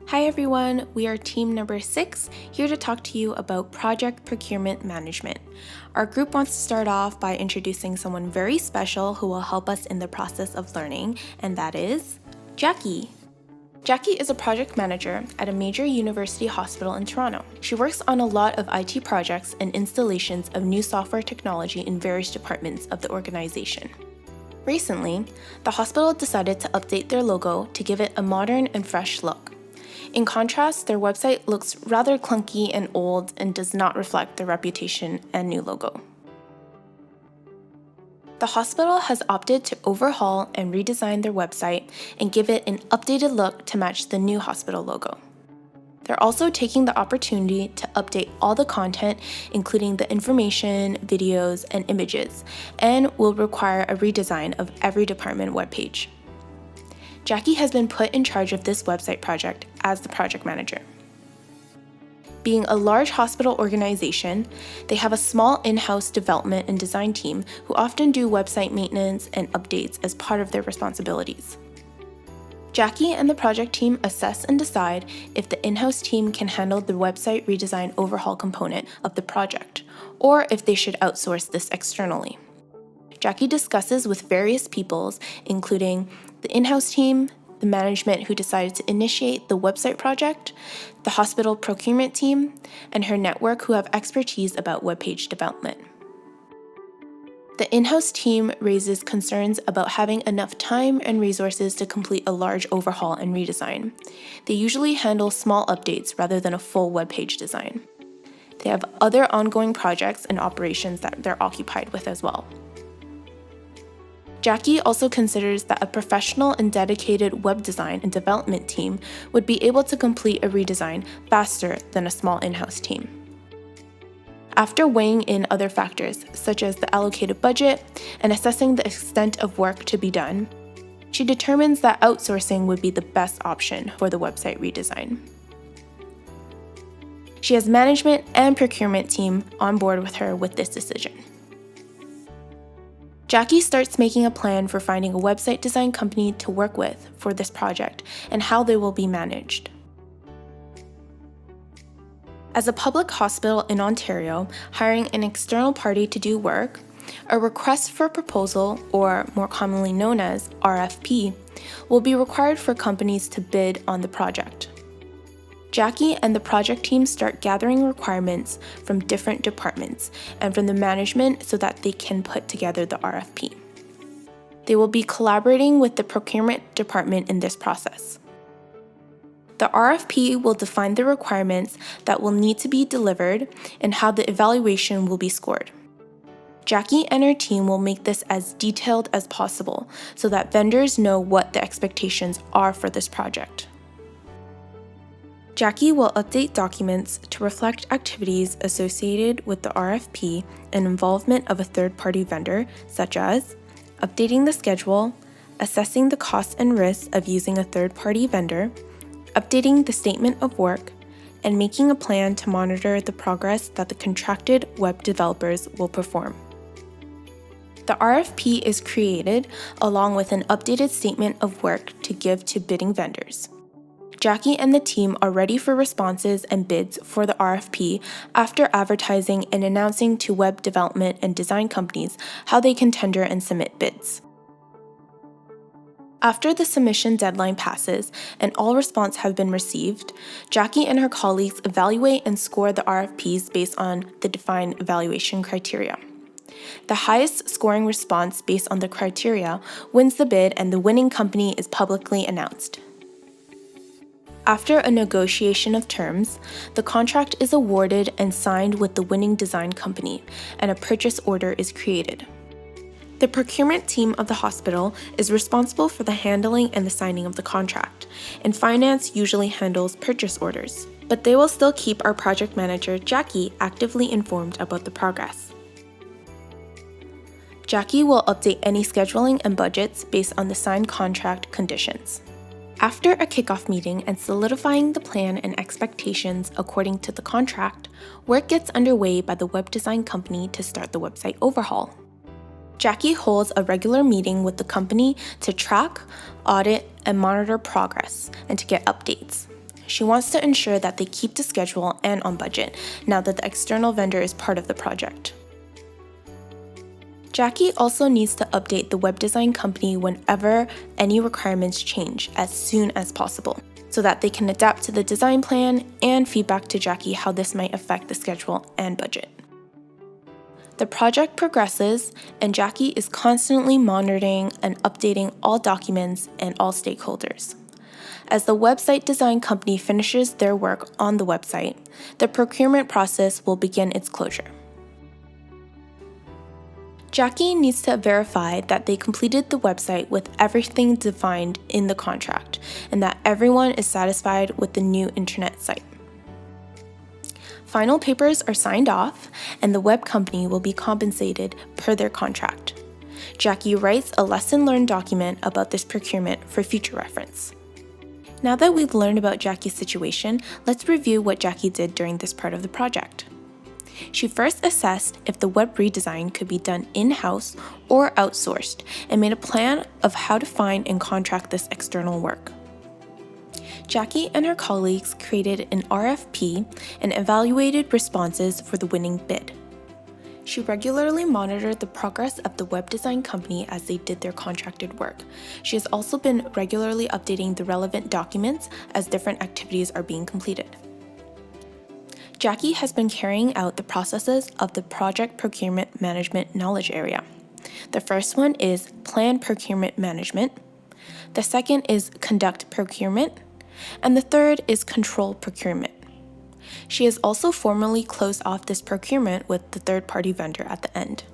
Hi everyone, we are team number 6, here to talk to you about project procurement management. Our group wants to start off by introducing someone very special who will help us in the process of learning, and that is Jackie. Jackie is a project manager at a major university hospital in Toronto. She works on a lot of IT projects and installations of new software technology in various departments of the organization. Recently, the hospital decided to update their logo to give it a modern and fresh look. In contrast, their website looks rather clunky and old and does not reflect their reputation and new logo. The hospital has opted to overhaul and redesign their website and give it an updated look to match the new hospital logo. They're also taking the opportunity to update all the content, including the information, videos, and images, and will require a redesign of every department webpage. Jackie has been put in charge of this website project as the project manager. Being a large hospital organization, they have a small in-house development and design team who often do website maintenance and updates as part of their responsibilities. Jackie and the project team assess and decide if the in-house team can handle the website redesign overhaul component of the project, or if they should outsource this externally. Jackie discusses with various peoples, including the in-house team, the management who decided to initiate the website project, the hospital procurement team, and her network who have expertise about webpage development. The in-house team raises concerns about having enough time and resources to complete a large overhaul and redesign. They usually handle small updates rather than a full webpage design. They have other ongoing projects and operations that they're occupied with as well. Jackie also considers that a professional and dedicated web design and development team would be able to complete a redesign faster than a small in-house team. After weighing in other factors, such as the allocated budget and assessing the extent of work to be done, she determines that outsourcing would be the best option for the website redesign. She has management and procurement team on board with her with this decision. Jackie starts making a plan for finding a website design company to work with for this project and how they will be managed. As a public hospital in Ontario, hiring an external party to do work, a request for proposal, or more commonly known as RFP, will be required for companies to bid on the project. Jackie and the project team start gathering requirements from different departments and from the management so that they can put together the RFP. They will be collaborating with the procurement department in this process. The RFP will define the requirements that will need to be delivered and how the evaluation will be scored. Jackie and her team will make this as detailed as possible so that vendors know what the expectations are for this project. Jackie will update documents to reflect activities associated with the RFP and involvement of a third-party vendor, such as updating the schedule, assessing the costs and risks of using a third-party vendor, updating the statement of work, and making a plan to monitor the progress that the contracted web developers will perform. The RFP is created along with an updated statement of work to give to bidding vendors. Jackie and the team are ready for responses and bids for the RFP after advertising and announcing to web development and design companies how they can tender and submit bids. After the submission deadline passes and all responses have been received, Jackie and her colleagues evaluate and score the RFPs based on the defined evaluation criteria. The highest scoring response based on the criteria wins the bid, and the winning company is publicly announced. After a negotiation of terms, the contract is awarded and signed with the winning design company, and a purchase order is created. The procurement team of the hospital is responsible for the handling and the signing of the contract, and finance usually handles purchase orders, but they will still keep our project manager, Jackie, actively informed about the progress. Jackie will update any scheduling and budgets based on the signed contract conditions. After a kickoff meeting and solidifying the plan and expectations according to the contract, work gets underway by the web design company to start the website overhaul. Jackie holds a regular meeting with the company to track, audit, and monitor progress and to get updates. She wants to ensure that they keep to schedule and on budget now that the external vendor is part of the project. Jackie also needs to update the web design company whenever any requirements change as soon as possible, so that they can adapt to the design plan and feedback to Jackie how this might affect the schedule and budget. The project progresses, and Jackie is constantly monitoring and updating all documents and all stakeholders. As the website design company finishes their work on the website, the procurement process will begin its closure. Jackie needs to verify that they completed the website with everything defined in the contract and that everyone is satisfied with the new internet site. Final papers are signed off, and the web company will be compensated per their contract. Jackie writes a lesson learned document about this procurement for future reference. Now that we've learned about Jackie's situation, let's review what Jackie did during this part of the project. She first assessed if the web redesign could be done in-house or outsourced and made a plan of how to find and contract this external work. Jackie and her colleagues created an RFP and evaluated responses for the winning bid. She regularly monitored the progress of the web design company as they did their contracted work. She has also been regularly updating the relevant documents as different activities are being completed. Jackie has been carrying out the processes of the Project Procurement Management Knowledge Area. The first one is Plan Procurement Management. The second is Conduct Procurement. And the third is Control Procurement. She has also formally closed off this procurement with the third-party vendor at the end.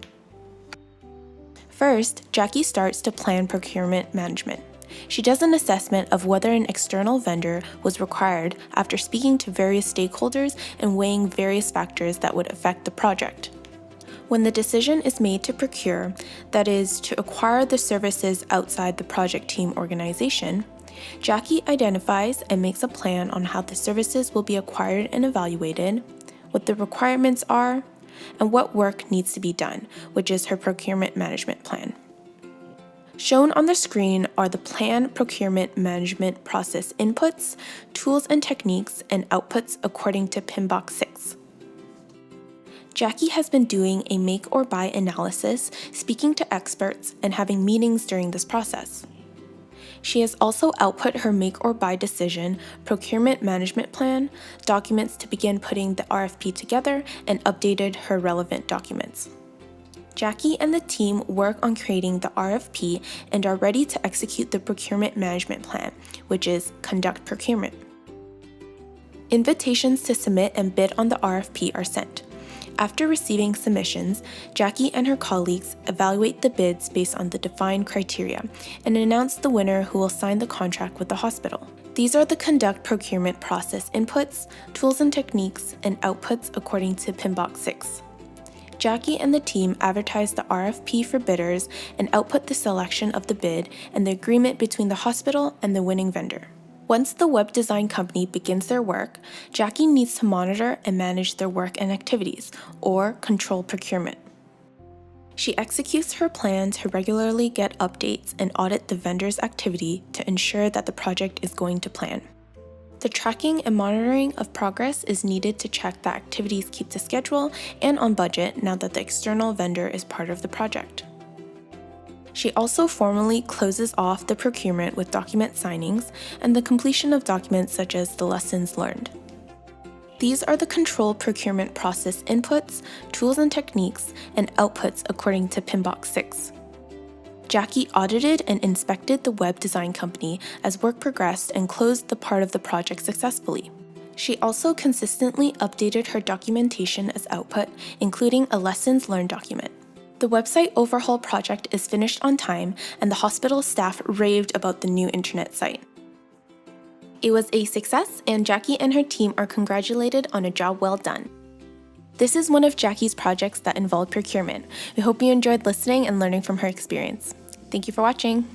First, Jackie starts to plan procurement management. She does an assessment of whether an external vendor was required after speaking to various stakeholders and weighing various factors that would affect the project. When the decision is made to procure, that is, to acquire the services outside the project team organization, Jackie identifies and makes a plan on how the services will be acquired and evaluated, what the requirements are, and what work needs to be done, which is her procurement management plan. Shown on the screen are the Plan Procurement Management Process inputs, tools and techniques, and outputs according to PMBOK 6. Jackie has been doing a make or buy analysis, speaking to experts, and having meetings during this process. She has also output her make or buy decision, procurement management plan, documents to begin putting the RFP together, and updated her relevant documents. Jackie and the team work on creating the RFP and are ready to execute the procurement management plan, which is Conduct Procurement. Invitations to submit and bid on the RFP are sent. After receiving submissions, Jackie and her colleagues evaluate the bids based on the defined criteria and announce the winner who will sign the contract with the hospital. These are the Conduct Procurement Process inputs, tools and techniques, and outputs according to PMBOK 6. Jackie and the team advertise the RFP for bidders and output the selection of the bid and the agreement between the hospital and the winning vendor. Once the web design company begins their work, Jackie needs to monitor and manage their work and activities, or control procurement. She executes her plan to regularly get updates and audit the vendor's activity to ensure that the project is going to plan. The tracking and monitoring of progress is needed to check that activities keep to schedule and on budget now that the external vendor is part of the project. She also formally closes off the procurement with document signings and the completion of documents such as the lessons learned. These are the control procurement process inputs, tools and techniques, and outputs according to PMBOK 6. Jackie audited and inspected the web design company as work progressed and closed the part of the project successfully. She also consistently updated her documentation as output, including a lessons learned document. The website overhaul project is finished on time, and the hospital staff raved about the new internet site. It was a success, and Jackie and her team are congratulated on a job well done. This is one of Jackie's projects that involved procurement. We hope you enjoyed listening and learning from her experience. Thank you for watching.